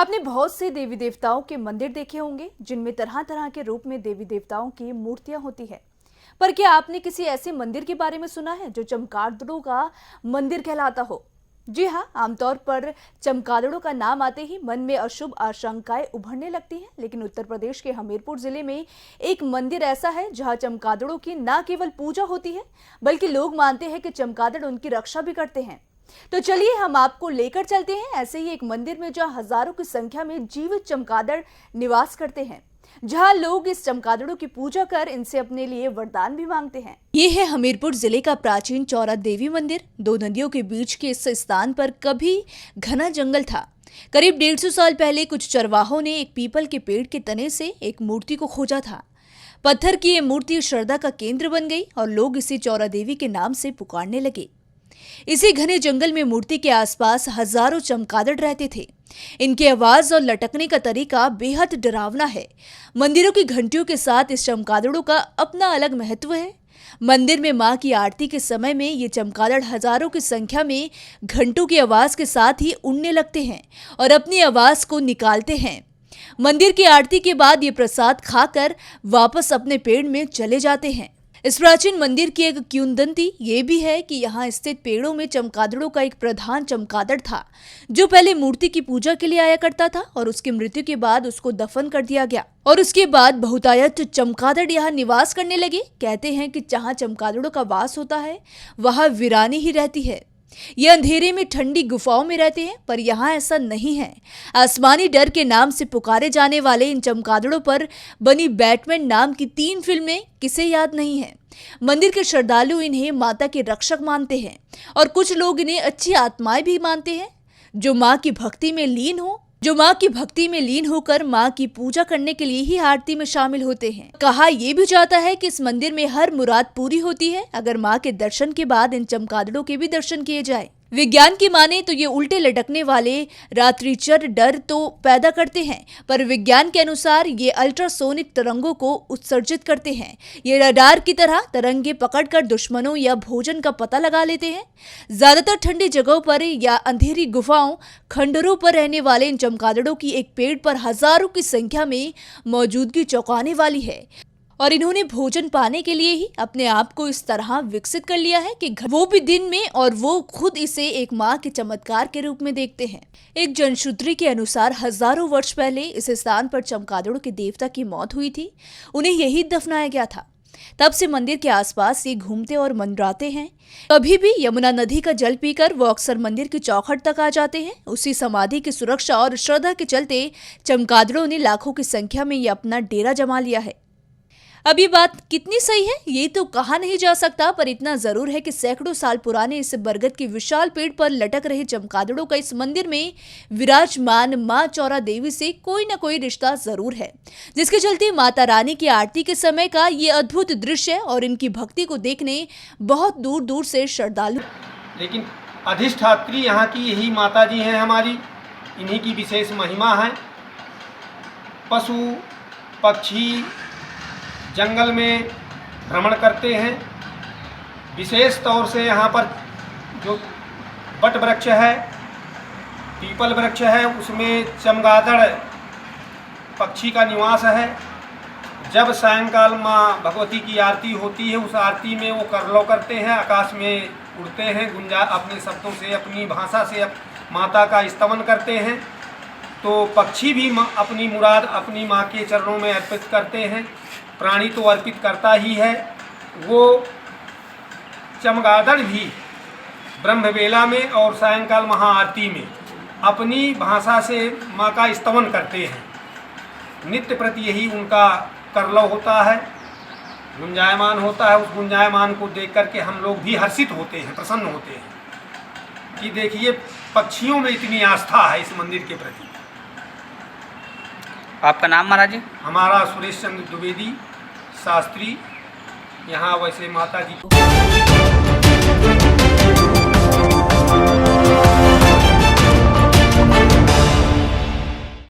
आपने बहुत से देवी देवताओं के मंदिर देखे होंगे जिनमें तरह तरह के रूप में देवी देवताओं की मूर्तियां होती है। पर क्या आपने किसी ऐसे मंदिर के बारे में सुना है जो चमगादड़ों का मंदिर कहलाता हो? जी हाँ, आमतौर पर चमगादड़ों का नाम आते ही मन में अशुभ आशंकाएं उभरने लगती हैं, लेकिन उत्तर प्रदेश के हमीरपुर जिले में एक मंदिर ऐसा है जहां चमगादड़ों की न केवल पूजा होती है बल्कि लोग मानते हैं कि चमगादड़ उनकी रक्षा भी करते हैं। तो चलिए हम आपको लेकर चलते हैं ऐसे ही एक मंदिर में जहां हजारों की संख्या में जीवित चमगादड़ निवास करते हैं, जहां लोग इस चमगादड़ों की पूजा कर इनसे अपने लिए वरदान भी मांगते हैं। ये है हमीरपुर जिले का प्राचीन चौरा देवी मंदिर। दो नदियों के बीच के इस स्थान पर कभी घना जंगल था। करीब 150 साल पहले कुछ चरवाहों ने एक पीपल के पेड़ के तने से एक मूर्ति को खोजा था। पत्थर की ये मूर्ति श्रद्धा का केंद्र बन गई और लोग इसे चौरा देवी के नाम से पुकारने लगे। इसी घने जंगल में मूर्ति के आसपास हजारों चमगादड़ रहते थे। इनकी आवाज और लटकने का तरीका बेहद डरावना है। मंदिरों की घंटियों के साथ इस चमगादड़ों का अपना अलग महत्व है। मंदिर में मां की आरती के समय में ये चमगादड़ हजारों की संख्या में घंटों की आवाज के साथ ही उड़ने लगते हैं और अपनी आवाज को निकालते हैं। मंदिर की आरती के बाद ये प्रसाद खाकर वापस अपने पेड़ में चले जाते हैं। इस प्राचीन मंदिर की एक किंवदंती ये भी है कि यहाँ स्थित पेड़ों में चमगादड़ों का एक प्रधान चमगादड़ था जो पहले मूर्ति की पूजा के लिए आया करता था और उसकी मृत्यु के बाद उसको दफन कर दिया गया और उसके बाद बहुतायत चमगादड़ यहाँ निवास करने लगे। कहते हैं कि जहाँ चमगादड़ों का वास होता है वहाँ वीरानी ही रहती है। ये अंधेरे में ठंडी गुफाओं में रहते हैं, पर यहाँ ऐसा नहीं है। आसमानी डर के नाम से पुकारे जाने वाले इन चमगादड़ों पर बनी बैटमैन नाम की 3 फिल्में किसे याद नहीं है। मंदिर के श्रद्धालु इन्हें माता के रक्षक मानते हैं और कुछ लोग इन्हें अच्छी आत्माएं भी मानते हैं जो मां की भक्ति में लीन होकर मां की पूजा करने के लिए ही आरती में शामिल होते हैं। कहा यह भी जाता है कि इस मंदिर में हर मुराद पूरी होती है अगर मां के दर्शन के बाद इन चमगादड़ों के भी दर्शन किए जाए। विज्ञान की माने तो ये उल्टे लटकने वाले रात्रिचर डर तो पैदा करते हैं, पर विज्ञान के अनुसार ये अल्ट्रासोनिक तरंगों को उत्सर्जित करते हैं। ये रडार की तरह तरंगे पकड़कर दुश्मनों या भोजन का पता लगा लेते हैं। ज्यादातर ठंडी जगहों पर या अंधेरी गुफाओं खंडरों पर रहने वाले इन चमगादड़ों की एक पेड़ पर हजारों की संख्या में मौजूदगी चौंकाने वाली है और इन्होंने भोजन पाने के लिए ही अपने आप को इस तरह विकसित कर लिया है कि वो भी दिन में, और वो खुद इसे एक मां के चमत्कार के रूप में देखते हैं। एक जनश्रुति के अनुसार हजारों वर्ष पहले इस स्थान पर चमगादड़ों के देवता की मौत हुई थी। उन्हें यही दफनाया गया था। तब से मंदिर के आसपास ये घूमते और मंडराते हैं। कभी भी यमुना नदी का जल पीकर वो अक्सर मंदिर की चौखट तक आ जाते हैं। उसी समाधि की सुरक्षा और श्रद्धा के चलते चमगादड़ों ने लाखों की संख्या में ये अपना डेरा जमा लिया है। अब ये बात कितनी सही है ये तो कहा नहीं जा सकता, पर इतना जरूर है कि सैकड़ों साल पुराने इस बरगद के विशाल पेड़ पर लटक रहे चमगादड़ों का इस मंदिर में विराजमान मां चौरा देवी से कोई न कोई रिश्ता जरूर है, जिसके चलते माता रानी की आरती के समय का ये अद्भुत दृश्य और इनकी भक्ति को देखने बहुत दूर दूर से श्रद्धालु। लेकिन अधिष्ठात्री यहाँ की यही माता जी हैं हमारी, इन्हीं की विशेष महिमा है। पशु पक्षी जंगल में भ्रमण करते हैं। विशेष तौर से यहाँ पर जो बट वृक्ष है, पीपल वृक्ष है, उसमें चमगादड़ पक्षी का निवास है। जब सायंकाल माँ भगवती की आरती होती है, उस आरती में वो करलौ करते हैं, आकाश में उड़ते हैं, अपने शब्दों से, अपनी भाषा से माता का स्तवन करते हैं। तो पक्षी भी अपनी मुराद अपनी माँ के चरणों में अर्पित करते हैं। प्राणी तो अर्पित करता ही है, वो चमगादड़ भी ब्रह्मवेला में और सायंकाल महाआरती में अपनी भाषा से माँ का स्तवन करते हैं। नित्य प्रति यही उनका करलव होता है, गुंजायमान होता है। उस गुंजायमान को देख करके हम लोग भी हर्षित होते हैं, प्रसन्न होते हैं कि देखिए पक्षियों में इतनी आस्था है इस मंदिर के प्रति। आपका नाम महाराज जी? हमारा सुरेश चंद्र द्विवेदी शास्त्री। यहाँ वैसे माता जी